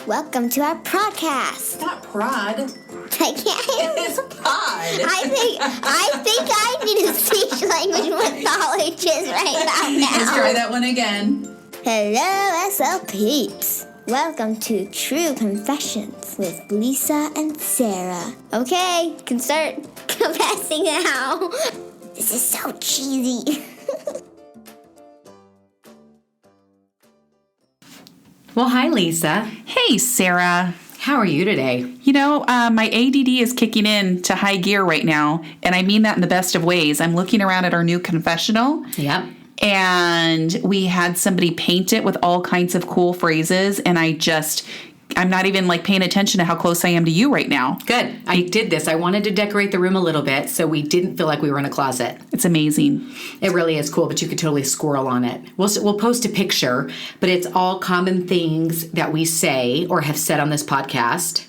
Welcome to our podcast. It's not prod. I can't. It's pod. I think I need a speech language pathologist right about now. Let's try that one again. Hello, SL peeps. Welcome to True Confessions with Lisa and Sarah. Okay, can start confessing now. This is so cheesy. Well, hi, Lisa. Hey, Sarah. How are you today? You know, my ADD is kicking in to high gear right now, and I mean that in the best of ways. I'm looking around at our new confessional. Yep. And we had somebody paint it with all kinds of cool phrases, and I'm not even paying attention to how close I am to you right now. Good. I did this. I wanted to decorate the room a little bit so we didn't feel like we were in a closet. It's amazing. It really is cool, but you could totally squirrel on it. We'll post a picture, but it's all common things that we say or have said on this podcast.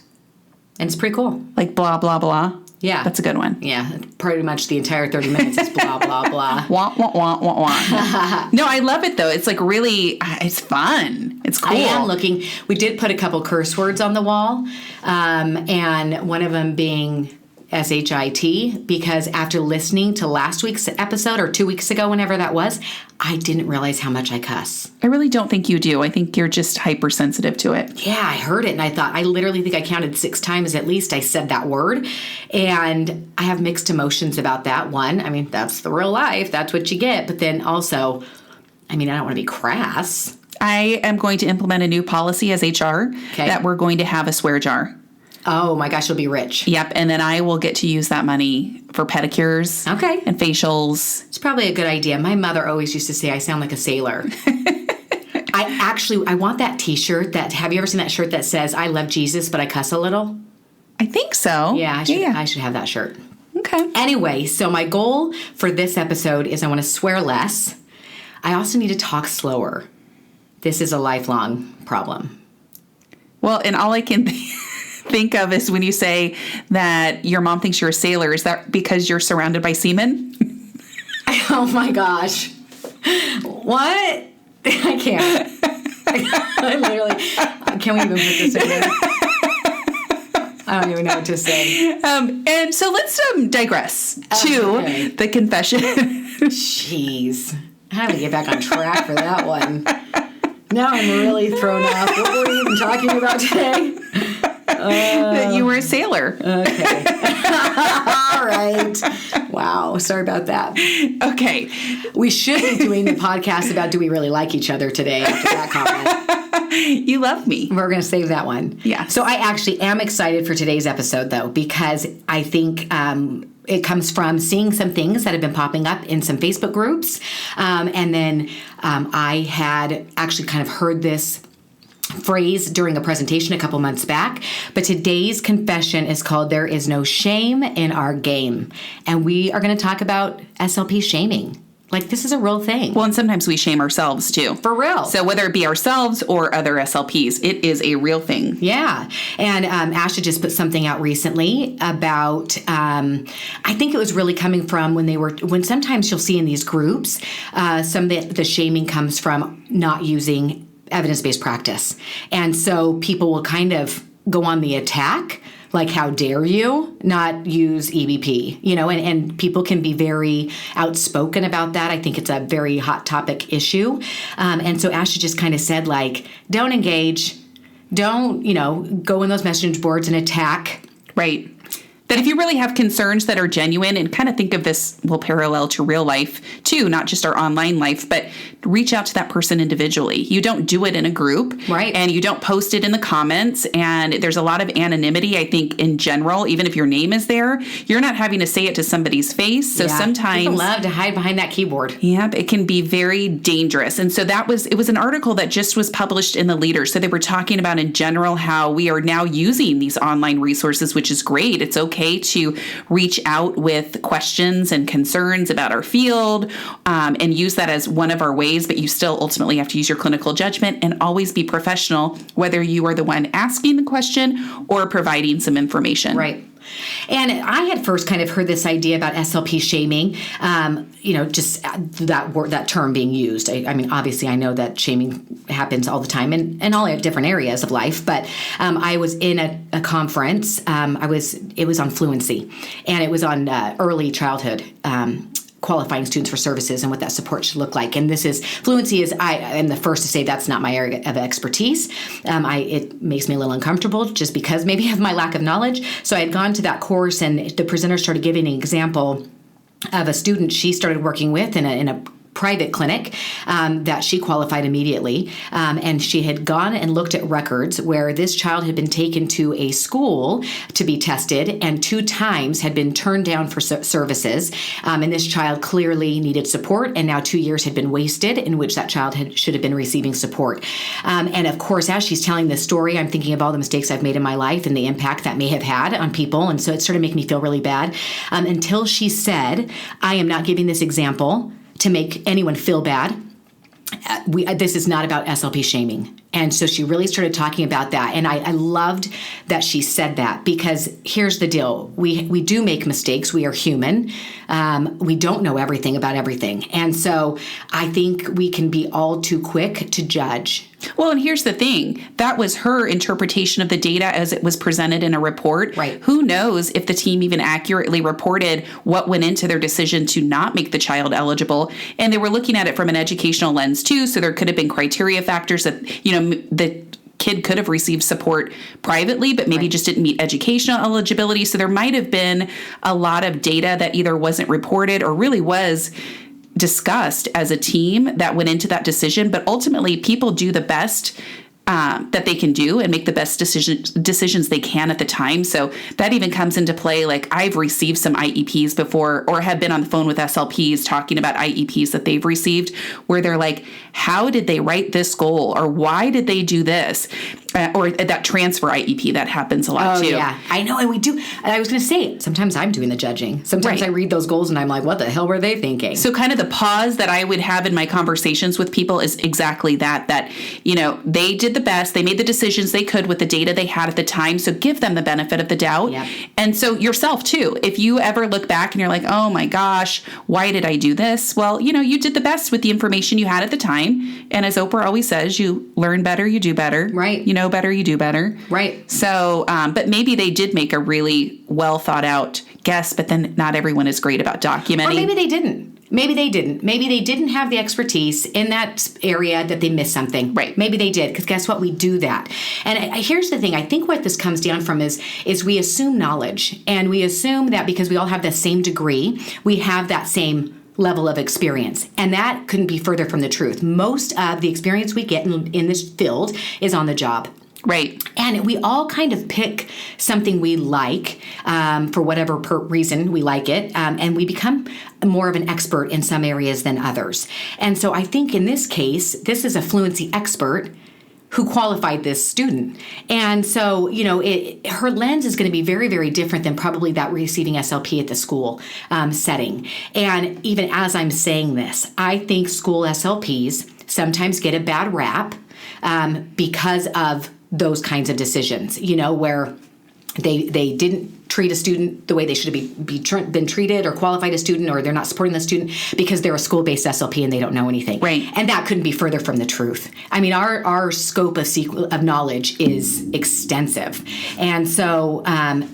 And it's pretty cool. Like blah, blah, blah. Yeah. That's a good one. Yeah. Pretty much the entire 30 minutes is blah, blah, blah. Wah, wah, wah, wah, wah. No, I love it, though. It's really, it's fun. It's cool. I am looking. We did put a couple curse words on the wall, and one of them being SHIT, because after listening to last week's episode or 2 weeks ago, whenever that was, I didn't realize how much I cuss. I really don't think you do. I think you're just hypersensitive to it. Yeah, I heard it, and I literally think I counted 6 times at least I said that word, and I have mixed emotions about that. One, I mean, that's the real life. That's what you get. But then also, I mean, I don't want to be crass. I am going to implement a new policy as HR that we're going to have a swear jar. Oh my gosh, you'll be rich. Yep, and then I will get to use that money for pedicures and facials. It's probably a good idea. My mother always used to say I sound like a sailor. I want that t-shirt have you ever seen that shirt that says I love Jesus but I cuss a little? I think so. Yeah, I should have that shirt. Okay. Anyway, so my goal for this episode is I want to swear less. I also need to talk slower. This is a lifelong problem. Well, and all I can think of is when you say that your mom thinks you're a sailor. Is that because you're surrounded by seamen? Oh my gosh. What? I can't. I literally, can we even put this in there? I don't even know what to say. And so let's digress to the confession. Jeez. How do we get back on track for that one? Now I'm really thrown off. What were we even talking about today? That you were a sailor. Okay. All right. Wow. Sorry about that. Okay. We should be doing the podcast about do we really like each other today after that comment. You love me. We're going to save that one. Yeah. So I actually am excited for today's episode, though, because I think it comes from seeing some things that have been popping up in some Facebook groups. And then I had actually kind of heard this phrase during a presentation a couple months back. But today's confession is called There Is No Shame in Our Game. And we are going to talk about SLP shaming. This is a real thing. Well, and sometimes we shame ourselves, too. For real. So whether it be ourselves or other SLPs, it is a real thing. Yeah. And Asha just put something out recently about, I think it was really coming from when sometimes you'll see in these groups, some of the shaming comes from not using evidence-based practice. And so people will kind of go on the attack. Like, how dare you not use EBP, and people can be very outspoken about that. I think it's a very hot topic issue. And so Asha just kind of said, don't engage, don't, go in those message boards and attack. Right. That if you really have concerns that are genuine, and kind of think of this will parallel to real life too, not just our online life, but reach out to that person individually. You don't do it in a group. Right. And you don't post it in the comments. And there's a lot of anonymity, I think, in general. Even if your name is there, you're not having to say it to somebody's face. So sometimes people love to hide behind that keyboard. Yeah, it can be very dangerous. And so it was an article that just was published in the Leader. So they were talking about in general how we are now using these online resources, which is great. It's okay to reach out with questions and concerns about our field and use that as one of our ways, but you still ultimately have to use your clinical judgment and always be professional, whether you are the one asking the question or providing some information. Right. And I had first kind of heard this idea about SLP shaming, just that term being used. I mean, obviously, I know that shaming happens all the time in all different areas of life. But I was in a conference. It was on fluency, and it was on early childhood. Qualifying students for services and what that support should look like. And fluency is, I am the first to say that's not my area of expertise. It makes me a little uncomfortable just because maybe of my lack of knowledge. So I had gone to that course, and the presenter started giving an example of a student she started working with in a private clinic that she qualified immediately. And she had gone and looked at records where this child had been taken to a school to be tested and 2 times had been turned down for services. And this child clearly needed support, and now 2 years had been wasted in which that child should have been receiving support. And of course, as she's telling this story, I'm thinking of all the mistakes I've made in my life and the impact that may have had on people. And so it started making me feel really bad until she said, I am not giving this example to make anyone feel bad. This is not about SLP shaming. And so she really started talking about that. And I loved that she said that, because here's the deal. We do make mistakes. We are human. We don't know everything about everything. And so I think we can be all too quick to judge. Well, and here's the thing. That was her interpretation of the data as it was presented in a report. Right. Who knows if the team even accurately reported what went into their decision to not make the child eligible. And they were looking at it from an educational lens too. So there could have been criteria factors that, the kid could have received support privately, but maybe just didn't meet educational eligibility. So there might have been a lot of data that either wasn't reported or really was discussed as a team that went into that decision. But ultimately, people do the best that they can do and make the best decisions they can at the time. So that even comes into play. Like, I've received some IEPs before, or have been on the phone with SLPs talking about IEPs that they've received, where they're like, how did they write this goal? Or why did they do this? Or that transfer IEP, that happens a lot too. Yeah, I know. And we do. And I was going to say, sometimes I'm doing the judging. Sometimes I read those goals and I'm like, what the hell were they thinking? So kind of the pause that I would have in my conversations with people is exactly that they did the best. They made the decisions they could with the data they had at the time. So give them the benefit of the doubt. Yep. And so yourself too, if you ever look back and you're like, oh my gosh, why did I do this? Well, you did the best with the information you had at the time. And as Oprah always says, you learn better, you do better. Right. You know better, you do better. Right. So, but maybe they did make a really well thought out guess, but then not everyone is great about documenting. Or maybe they didn't. Maybe they didn't have the expertise in that area, that they missed something. Right. Maybe they did, because guess what? We do that. And here's the thing. I think what this comes down from is we assume knowledge. And we assume that because we all have the same degree, we have that same level of experience. And that couldn't be further from the truth. Most of the experience we get in this field is on the job. Right. And we all kind of pick something we like for whatever reason we like it, and we become more of an expert in some areas than others. And so I think in this case, this is a fluency expert who qualified this student. And so, her lens is going to be very, very different than probably that receiving SLP at the school setting. And even as I'm saying this, I think school SLPs sometimes get a bad rap because of those kinds of decisions, where they didn't treat a student the way they should have been treated, or qualified a student, or they're not supporting the student because they're a school-based SLP and they don't know anything. Right. And that couldn't be further from the truth. I mean, our scope of knowledge is extensive. And so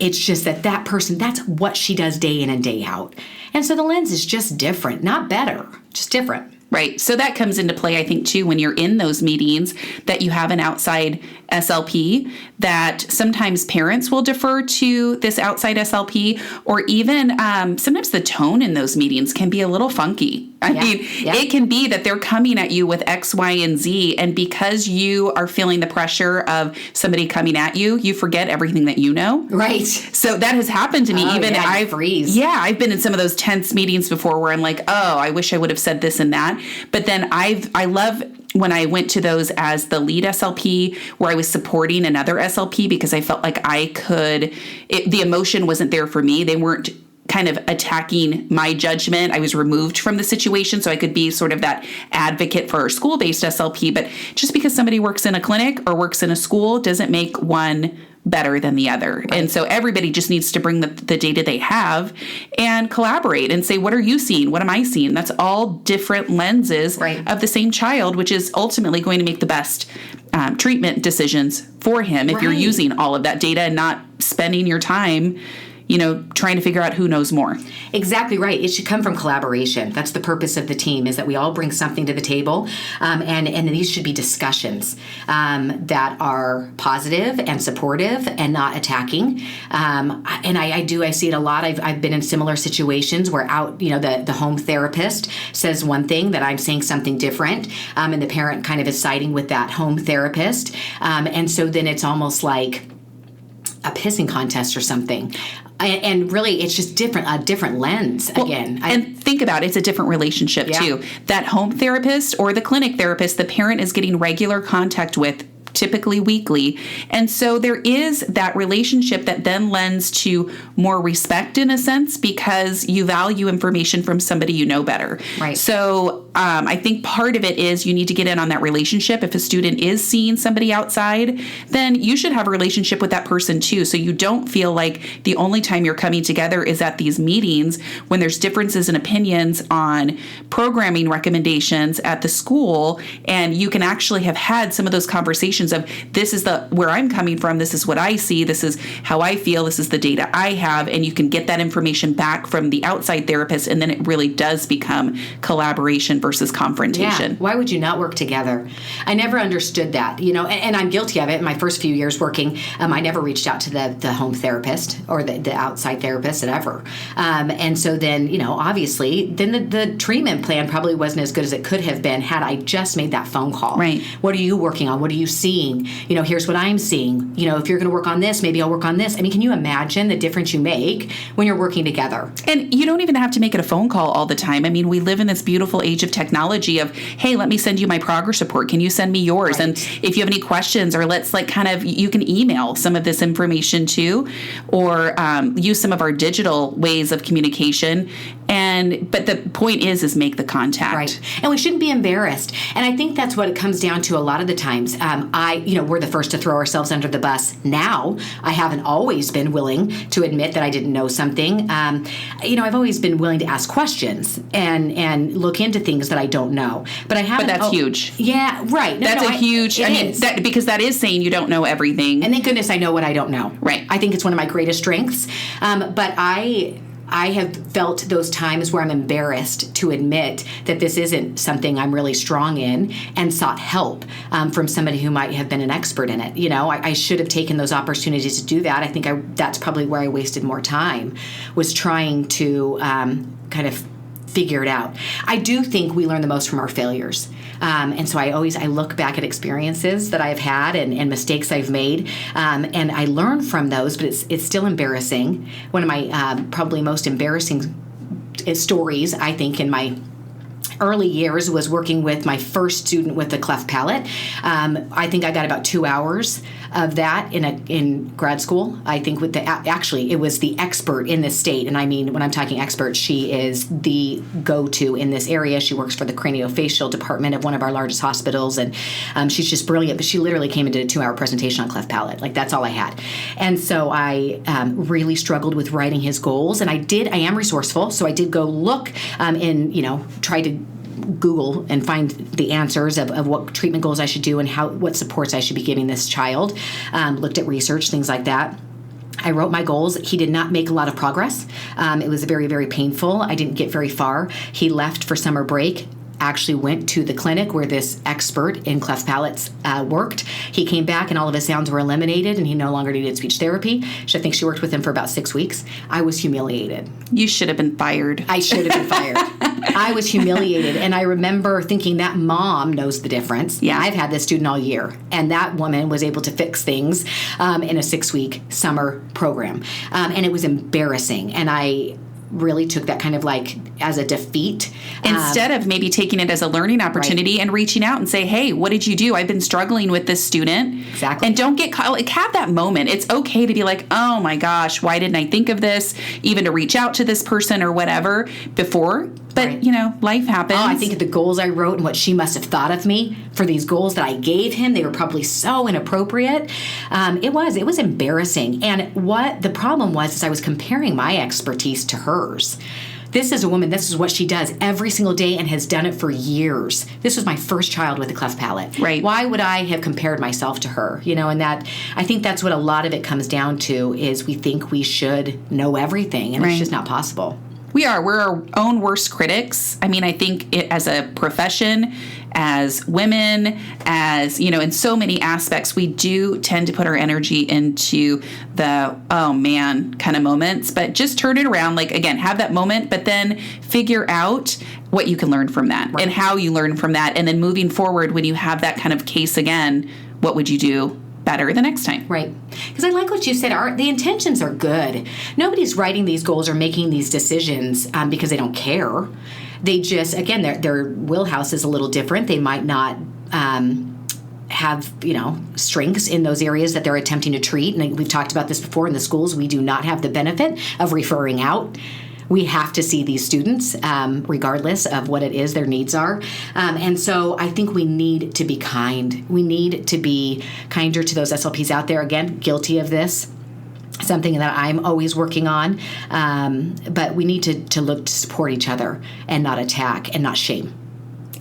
it's just that person, that's what she does day in and day out. And so the lens is just different, not better, just different. Right. So that comes into play, I think, too, when you're in those meetings that you have an outside SLP, that sometimes parents will defer to this outside SLP, or even sometimes the tone in those meetings can be a little funky. I mean, it can be that they're coming at you with X, Y, and Z, and because you are feeling the pressure of somebody coming at you, you forget everything that you know. Right. So that has happened to me. I freeze. Yeah, I've been in some of those tense meetings before where I'm like, oh, I wish I would have said this and that. But then I love when I went to those as the lead SLP, where I was supporting another SLP, because I felt like the emotion wasn't there for me. They weren't kind of attacking my judgment. I was removed from the situation, so I could be sort of that advocate for our school-based SLP. But just because somebody works in a clinic or works in a school doesn't make one better than the other. Right. And so everybody just needs to bring the data they have and collaborate and say, what are you seeing? What am I seeing? That's all different lenses of the same child, which is ultimately going to make the best treatment decisions for him if you're using all of that data and not spending your time trying to figure out who knows more. Exactly right. It should come from collaboration. That's the purpose of the team, is that we all bring something to the table. And these should be discussions that are positive and supportive and not attacking. I see it a lot. I've been in similar situations where the home therapist says one thing that I'm saying something different. And the parent kind of is siding with that home therapist. And so then it's almost like a pissing contest or something. And really, it's just a different lens again. And think about it, it's a different relationship too. That home therapist or the clinic therapist, the parent is getting regular contact with, typically weekly. And so there is that relationship that then lends to more respect in a sense, because you value information from somebody you know better. Right. So I think part of it is you need to get in on that relationship. If a student is seeing somebody outside, then you should have a relationship with that person too. So you don't feel like the only time you're coming together is at these meetings when there's differences in opinions on programming recommendations at the school. And you can actually have had some of those conversations of, this is where I'm coming from, this is what I see, this is how I feel, this is the data I have, and you can get that information back from the outside therapist, and then it really does become collaboration versus confrontation. Yeah. Why would you not work together? I never understood that, and I'm guilty of it. In my first few years working, I never reached out to the home therapist or the outside therapist ever. And so then, obviously, then the treatment plan probably wasn't as good as it could have been had I just made that phone call. Right. What are you working on? What are you seeing? Here's what I'm seeing. If you're going to work on this, maybe I'll work on this. I mean, can you imagine the difference you make when you're working together? And you don't even have to make it a phone call all the time. I mean, we live in this beautiful age of technology of, hey, let me send you my progress report. Can you send me yours? Right. And if you have any questions, or let's you can email some of this information too, or use some of our digital ways of communication. But the point is make the contact. Right. And we shouldn't be embarrassed. And I think that's what it comes down to a lot of the times. We're the first to throw ourselves under the bus now. I haven't always been willing to admit that I didn't know something. I've always been willing to ask questions and look into things that I don't know. But I haven't. But that's huge. Yeah, right. That's huge. Because that is saying you don't know everything. And thank goodness I know what I don't know. Right. I think it's one of my greatest strengths. But I have felt those times where I'm embarrassed to admit that this isn't something I'm really strong in, and sought help from somebody who might have been an expert in it. I should have taken those opportunities to do that. I think that's probably where I wasted more time, was trying to kind of figure it out. I do think we learn the most from our failures. And so I look back at experiences that I've had and mistakes I've made, and I learn from those, but it's still embarrassing. One of my probably most embarrassing stories, I think, in my early years was working with my first student with a cleft palate. I think I got about 2 hours of that in grad school. I think it was the expert in this state. And I mean, when I'm talking expert, she is the go-to in this area. She works for the craniofacial department of one of our largest hospitals. And she's just brilliant. But she literally came and did a 2-hour presentation on cleft palate. Like, that's all I had. And so I really struggled with writing his goals. And I am resourceful. So I did go look try to Google and find the answers of what treatment goals I should do and what supports I should be giving this child. Looked at research, things like that. I wrote my goals. He did not make a lot of progress. It was very, very painful. I didn't get very far. He left for summer break. Actually went to the clinic where this expert in cleft palates worked. He came back and all of his sounds were eliminated and he no longer needed speech therapy. I think she worked with him for about 6 weeks. I was humiliated. You should have been fired. I should have been fired. I was humiliated. And I remember thinking that mom knows the difference. Yeah. I've had this student all year. And that woman was able to fix things in a 6-week summer program. And it was embarrassing. And I really took that kind of like as a defeat. Instead of maybe taking it as a learning opportunity and reaching out and say, hey, what did you do? I've been struggling with this student. Exactly. And don't get caught. Like, have that moment. It's okay to be like, oh my gosh, why didn't I think of this? Even to reach out to this person or whatever before. But, Right. you know, life happens. Oh, I think of the goals I wrote and what she must have thought of me for these goals that I gave him. They were probably so inappropriate. It was embarrassing. And what the problem was is I was comparing my expertise to hers. This is a woman, this is what she does every single day and has done it for years. This was my first child with a cleft palate. Right. Why would I have compared myself to her? You know, and that, I think that's what a lot of it comes down to is we think we should know everything, and Right. it's just not possible. We're our own worst critics. I mean, I think as a profession, as women, as, you know, in so many aspects, we do tend to put our energy into the, oh man, kind of moments. But just turn it around. Like, again, have that moment, but then figure out what you can learn from that and how you learn from that. And then moving forward, when you have that kind of case again, what would you do better the next time? Right. Because I like what you said. The intentions are good. Nobody's writing these goals or making these decisions because they don't care. They just, again, their wheelhouse is a little different. They might not have, you know, strengths in those areas that they're attempting to treat. And we've talked about this before in the schools. We do not have the benefit of referring out. We have to see these students regardless of what it is their needs are. And so I think we need to be kind. We need to be kinder to those SLPs out there. Again, guilty of this. Something that I'm always working on. But we need to look to support each other and not attack and not shame.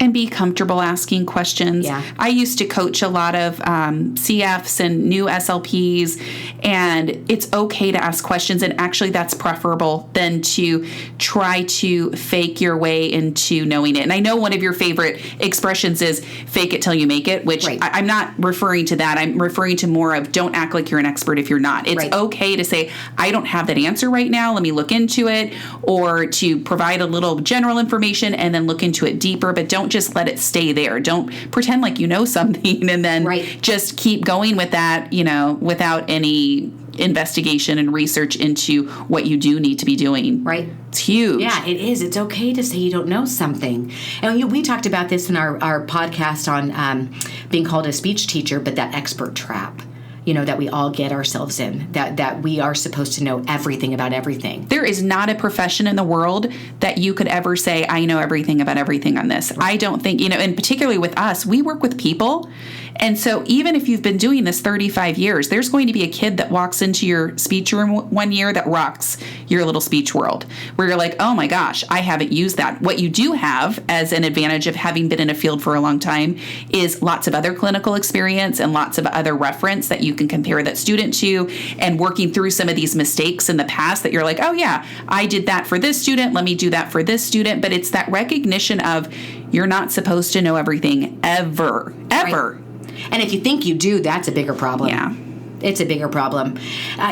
And be comfortable asking questions. Yeah. I used to coach a lot of CFs and new SLPs, and it's okay to ask questions. And actually, that's preferable than to try to fake your way into knowing it. And I know one of your favorite expressions is fake it till you make it, which Right. I'm not referring to that. I'm referring to more of don't act like you're an expert if you're not. It's Right. okay to say, I don't have that answer right now. Let me look into it, or to provide a little general information and then look into it deeper, but don't just let it stay there. Don't pretend like you know something and then Right. just keep going with that, you know, without any investigation and research into what you do need to be doing. Right. It's huge. Yeah, it is. It's okay to say you don't know something. And we talked about this in our podcast on being called a speech teacher, but that expert trap, you know, that we all get ourselves in, that we are supposed to know everything about everything. There is not a profession in the world that you could ever say, I know everything about everything on this. I don't think, you know, and particularly with us, we work with people. And so even if you've been doing this 35 years, there's going to be a kid that walks into your speech room one year that rocks your little speech world, where you're like, oh my gosh, I haven't used that. What you do have as an advantage of having been in a field for a long time is lots of other clinical experience and lots of other reference that you can compare that student to, and working through some of these mistakes in the past that you're like, oh yeah, I did that for this student, let me do that for this student. But it's that recognition of you're not supposed to know everything ever. Right. And if you think you do, that's a bigger problem. Yeah. It's a bigger problem.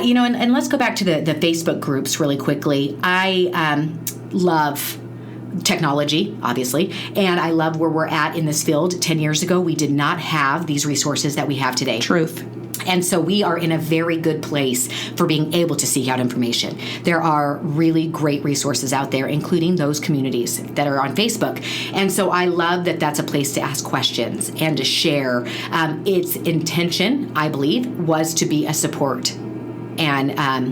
You know, and let's go back to the Facebook groups really quickly. I love technology, obviously, and I love where we're at in this field. 10 years ago, we did not have these resources that we have today. Truth. And so we are in a very good place for being able to seek out information. There are really great resources out there, including those communities that are on Facebook. And so I love that that's a place to ask questions and to share. Its intention, I believe, was to be a support and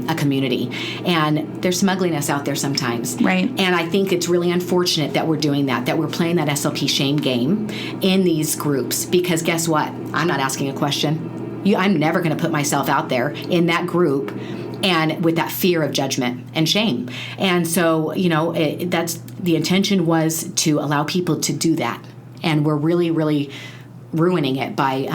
a community. And there's some ugliness out there sometimes. Right. And I think it's really unfortunate that we're doing that we're playing that SLP shame game in these groups, because guess what? I'm not asking a question. I'm never going to put myself out there in that group and with that fear of judgment and shame. And so, you know, that's the intention was to allow people to do that. And we're really, really ruining it by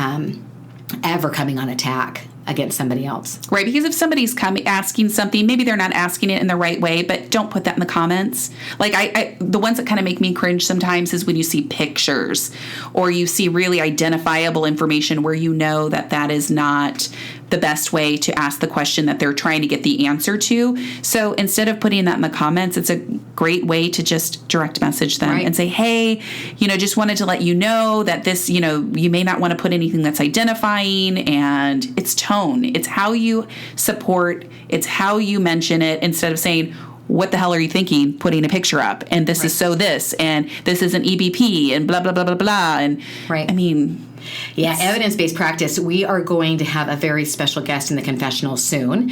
ever coming on attack against somebody else. Right, because if somebody's asking something, maybe they're not asking it in the right way, but don't put that in the comments. Like I the ones that kind of make me cringe sometimes is when you see pictures or you see really identifiable information where you know that that is not the best way to ask the question that they're trying to get the answer to. So instead of putting that in the comments, it's a great way to just direct message them and say, hey, you know, just wanted to let you know that this, you know, you may not want to put anything that's identifying, and it's tone. It's how you support. It's how you mention it, instead of saying, what the hell are you thinking putting a picture up? And this is so this, and this is an EBP, and blah, blah, blah, blah, blah. And I mean... Yeah, evidence-based practice. We are going to have a very special guest in the confessional soon,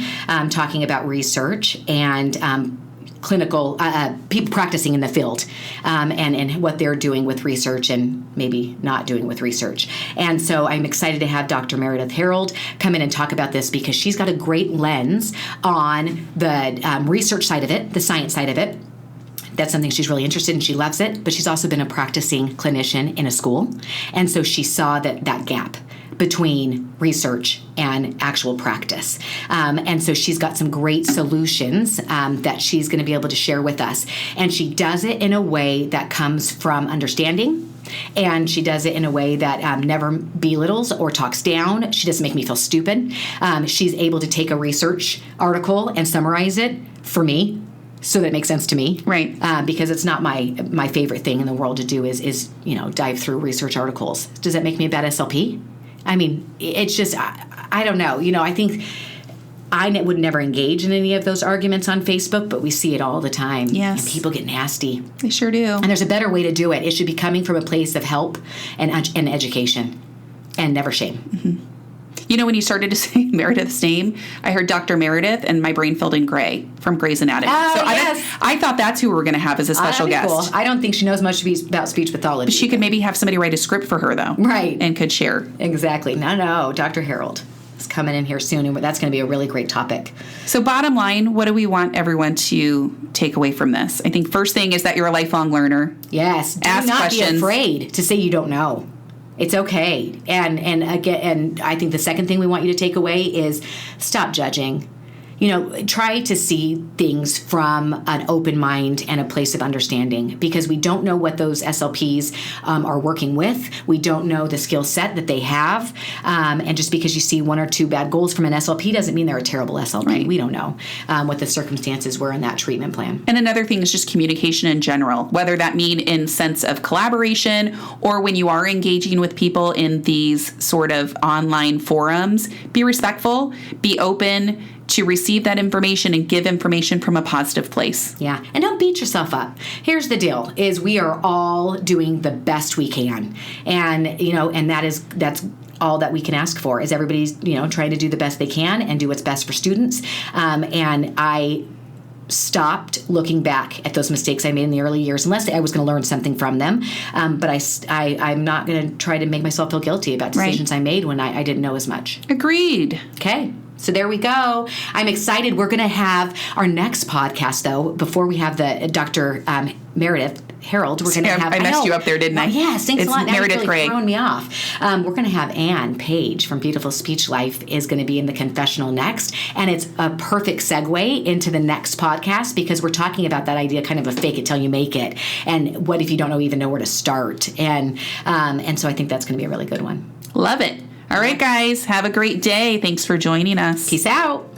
talking about research and clinical people practicing in the field, and what they're doing with research and maybe not doing with research. And so I'm excited to have Dr. Meredith Harold come in and talk about this because she's got a great lens on the research side of it, the science side of it. That's something she's really interested in. She loves it, but she's also been a practicing clinician in a school. And so she saw that gap between research and actual practice. And so she's got some great solutions that she's going to be able to share with us. And she does it in a way that comes from understanding. And she does it in a way that never belittles or talks down. She doesn't make me feel stupid. She's able to take a research article and summarize it for me so that it makes sense to me. Right. Because it's not my favorite thing in the world to do is dive through research articles. Does that make me a bad SLP? I mean, it's just, I don't know. I think I would never engage in any of those arguments on Facebook, but we see it all the time. Yes. And people get nasty. They sure do. And there's a better way to do it. It should be coming from a place of help and education and never shame. Mm-hmm. When you started to say Meredith's name, I heard Dr. Meredith and my brain filled in Gray from Grey's Anatomy. Oh, yes. I thought that's who we were going to have as a special guest. Cool. I don't think she knows much about speech pathology. She could maybe have somebody write a script for her, though. Right. And could share. Exactly. No. Dr. Harold is coming in here soon, and that's going to be a really great topic. So bottom line, what do we want everyone to take away from this? I think first thing is that you're a lifelong learner. Yes. Do Ask not questions. be afraid to say you don't know. It's okay. And I think the second thing we want you to take away is stop judging. Try to see things from an open mind and a place of understanding, because we don't know what those SLPs are working with. We don't know the skill set that they have. And just because you see one or two bad goals from an SLP doesn't mean they're a terrible SLP. Right. We don't know what the circumstances were in that treatment plan. And another thing is just communication in general, whether that mean in sense of collaboration or when you are engaging with people in these sort of online forums, be respectful, be open to receive that information and give information from a positive place. Yeah. And don't beat yourself up. Here's the deal, is we are all doing the best we can. And, and that's all that we can ask for, is everybody's, trying to do the best they can and do what's best for students. And I stopped looking back at those mistakes I made in the early years, unless I was going to learn something from them. But I'm not going to try to make myself feel guilty about decisions I made when I didn't know as much. Agreed. Okay. So there we go. I'm excited. We're going to have our next podcast, though, before we have the Dr. Meredith Harold. We're going to have. I messed you up there, didn't I? Yes, thanks a lot. Now Meredith you've really Gray. thrown me off. We're going to have Ann Page from Beautiful Speech Life is going to be in the confessional next, and it's a perfect segue into the next podcast, because we're talking about that idea, kind of a fake it till you make it, and what if you don't even know where to start, and so I think that's going to be a really good one. Love it. All right, guys, have a great day. Thanks for joining us. Peace out.